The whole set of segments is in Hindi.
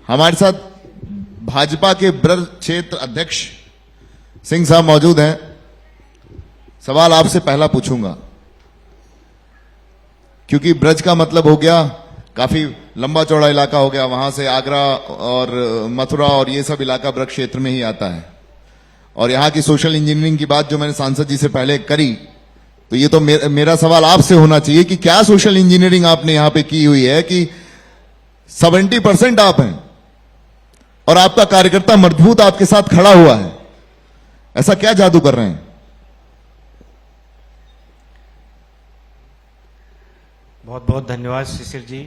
हमारे साथ भाजपा के ब्रज क्षेत्र अध्यक्ष सिंह साहब मौजूद हैं। सवाल आपसे पहला पूछूंगा, क्योंकि ब्रज का मतलब हो गया काफी लंबा चौड़ा इलाका हो गया, वहां से आगरा और मथुरा और ये सब इलाका ब्रज क्षेत्र में ही आता है। और यहां की सोशल इंजीनियरिंग की बात जो मैंने सांसद जी से पहले करी, तो ये तो मेरा सवाल आपसे होना चाहिए कि क्या सोशल इंजीनियरिंग आपने यहां पे की हुई है कि 70% आप हैं और आपका कार्यकर्ता मजबूत आपके साथ खड़ा हुआ है। ऐसा क्या जादू कर रहे हैं? बहुत बहुत धन्यवाद शिशिर जी।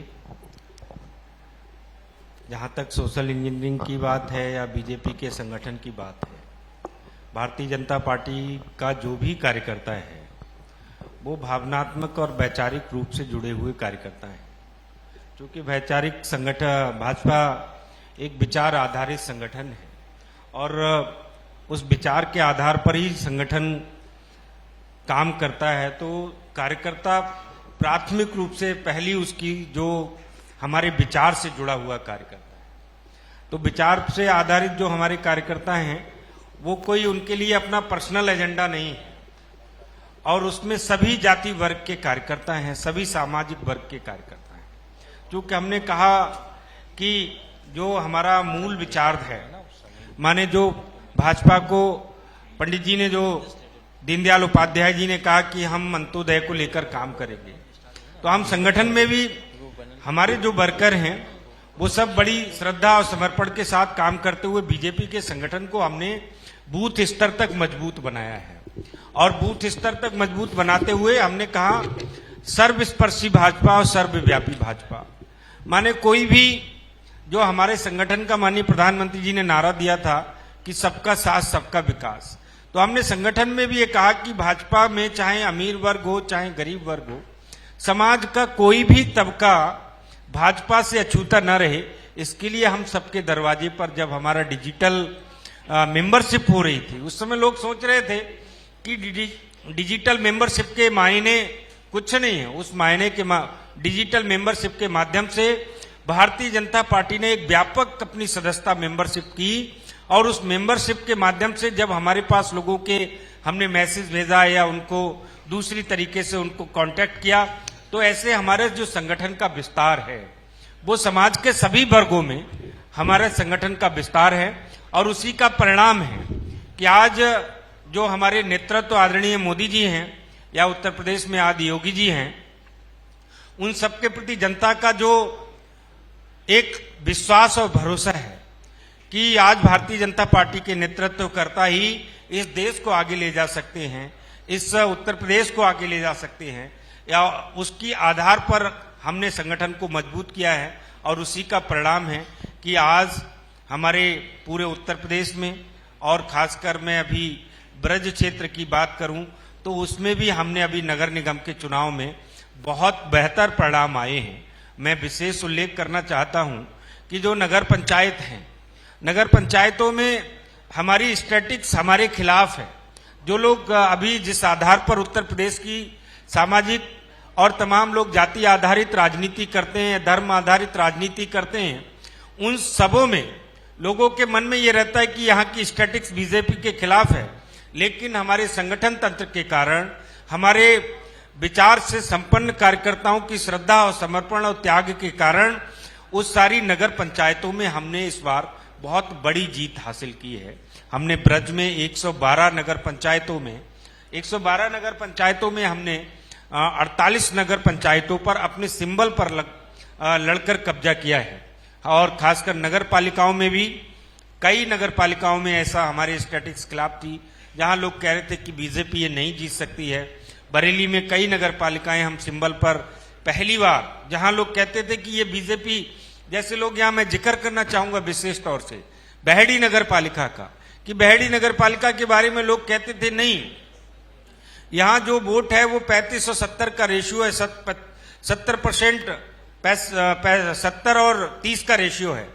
जहां तक सोशल इंजीनियरिंग की बात है या बीजेपी के संगठन की बात है, भारतीय जनता पार्टी का जो भी कार्यकर्ता है वो भावनात्मक और वैचारिक रूप से जुड़े हुए कार्यकर्ता हैं। क्योंकि वैचारिक संगठन भाजपा एक विचार आधारित संगठन है और उस विचार के आधार पर ही संगठन काम करता है। तो कार्यकर्ता प्राथमिक रूप से पहली उसकी जो हमारे विचार से जुड़ा हुआ कार्यकर्ता है। तो विचार से आधारित जो हमारे कार्यकर्ता हैं वो कोई उनके लिए अपना पर्सनल एजेंडा नहीं है और उसमें सभी जाति वर्ग के कार्यकर्ता हैं, सभी सामाजिक वर्ग के कार्यकर्ता हैं। क्योंकि हमने कहा कि जो हमारा मूल विचार है, माने जो भाजपा को पंडित जी ने जो दीनदयाल उपाध्याय जी ने कहा कि हम अंत्योदय को लेकर काम करेंगे, तो हम संगठन में भी हमारे जो वर्कर हैं वो सब बड़ी श्रद्धा और समर्पण के साथ काम करते हुए बीजेपी के संगठन को हमने बूथ स्तर तक मजबूत बनाया है। और बूथ स्तर तक मजबूत बनाते हुए हमने कहा सर्वस्पर्शी भाजपा और सर्वव्यापी भाजपा। माने कोई भी जो हमारे संगठन का माननीय प्रधानमंत्री जी ने नारा दिया था कि सबका साथ सबका विकास, तो हमने संगठन में भी ये कहा कि भाजपा में चाहे अमीर वर्ग हो चाहे गरीब वर्ग हो, समाज का कोई भी तबका भाजपा से अछूता न रहे, इसके लिए हम सबके दरवाजे पर जब हमारा डिजिटल मेंबरशिप हो रही थी, उस समय लोग सोच रहे थे कि डिजिटल मेंबरशिप के मायने कुछ नहीं है। उस मायने के डिजिटल मेंबरशिप के माध्यम से भारतीय जनता पार्टी ने एक व्यापक अपनी सदस्यता मेंबरशिप की और उस मेंबरशिप के माध्यम से जब हमारे पास लोगों के हमने मैसेज भेजा या उनको दूसरी तरीके से उनको कांटेक्ट किया, तो ऐसे हमारे जो संगठन का विस्तार है वो समाज के सभी वर्गों में हमारे संगठन का विस्तार है। और उसी का परिणाम है कि आज जो हमारे नेतृत्व आदरणीय मोदी जी हैं या उत्तर प्रदेश में आदि योगी जी हैं, उन सबके प्रति जनता का जो एक विश्वास और भरोसा है कि आज भारतीय जनता पार्टी के नेतृत्व करता ही इस देश को आगे ले जा सकते हैं, इस उत्तर प्रदेश को आगे ले जा सकते हैं, या उसकी आधार पर हमने संगठन को मजबूत किया है। और उसी का परिणाम है कि आज हमारे पूरे उत्तर प्रदेश में और खासकर मैं अभी ब्रज क्षेत्र की बात करूं तो उसमें भी हमने अभी नगर निगम के चुनाव में बहुत बेहतर परिणाम आए हैं। मैं विशेष उल्लेख करना चाहता हूं कि जो नगर पंचायत हैं, नगर पंचायतों में हमारी स्टैटिक्स हमारे खिलाफ है। जो लोग अभी जिस आधार पर उत्तर प्रदेश की सामाजिक और तमाम लोग जाति आधारित राजनीति करते हैं, धर्म आधारित राजनीति करते हैं, उन सबों में लोगों के मन में ये रहता है कि यहाँ की स्टैटिक्स बीजेपी के खिलाफ है। लेकिन हमारे संगठन तंत्र के कारण, हमारे विचार से संपन्न कार्यकर्ताओं की श्रद्धा और समर्पण और त्याग के कारण उस सारी नगर पंचायतों में हमने इस बार बहुत बड़ी जीत हासिल की है। हमने ब्रज में 112 नगर पंचायतों में हमने 48 नगर पंचायतों पर अपने सिंबल पर लड़कर कब्जा किया है। और खासकर नगर पालिकाओं में भी कई नगर पालिकाओं में ऐसा हमारे स्टैटिक्स खिलाफ थी जहां लोग कह रहे थे कि बीजेपी ये नहीं जीत सकती है। बरेली में कई नगर पालिकाएं हम सिंबल पर पहली बार, जहां लोग कहते थे कि ये बीजेपी, जैसे लोग यहाँ मैं जिक्र करना चाहूंगा विशेष तौर से बहेड़ी नगर पालिका का, कि बहेड़ी नगर पालिका के बारे में लोग कहते थे नहीं, यहाँ जो वोट है वो 35 और 70 का रेशियो है, 70% 70 और 30 का रेशियो है।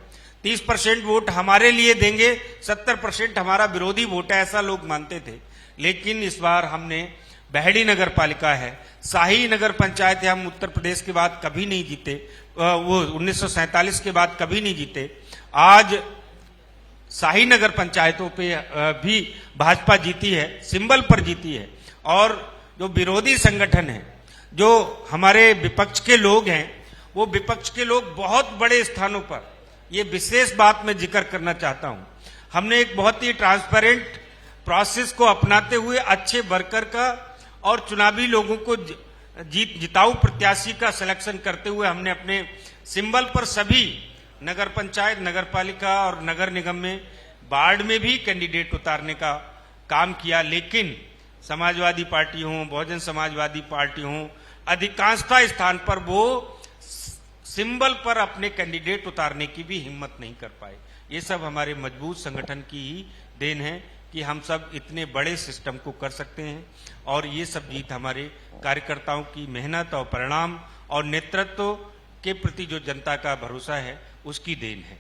30% वोट हमारे लिए देंगे, 70% हमारा विरोधी वोट है, ऐसा लोग मानते थे। लेकिन इस बार हमने बहड़ी नगर पालिका है, शाही नगर पंचायत है, हम उत्तर प्रदेश के बाद कभी नहीं जीते, वो 1947 के बाद कभी नहीं जीते। आज शाही नगर पंचायतों पे भी भाजपा जीती है, सिंबल पर जीती है। और जो विरोधी संगठन है, जो हमारे विपक्ष के लोग हैं, वो विपक्ष के लोग बहुत बड़े स्थानों पर, ये विशेष बात मैं जिक्र करना चाहता हूं, हमने एक बहुत ही ट्रांसपेरेंट प्रोसेस को अपनाते हुए अच्छे वर्कर का और चुनावी लोगों को जिताऊ प्रत्याशी का सिलेक्शन करते हुए हमने अपने सिंबल पर सभी नगर पंचायत, नगर पालिका और नगर निगम में, वार्ड में भी कैंडिडेट उतारने का काम किया। लेकिन समाजवादी पार्टी हो, बहुजन समाजवादी पार्टी हो, अधिकांशतः स्थान पर वो सिंबल पर अपने कैंडिडेट उतारने की भी हिम्मत नहीं कर पाए। ये सब हमारे मजबूत संगठन की ही देन है कि हम सब इतने बड़े सिस्टम को कर सकते हैं। और ये सब जीत हमारे कार्यकर्ताओं की मेहनत और परिणाम और नेतृत्व के प्रति जो जनता का भरोसा है, उसकी देन है।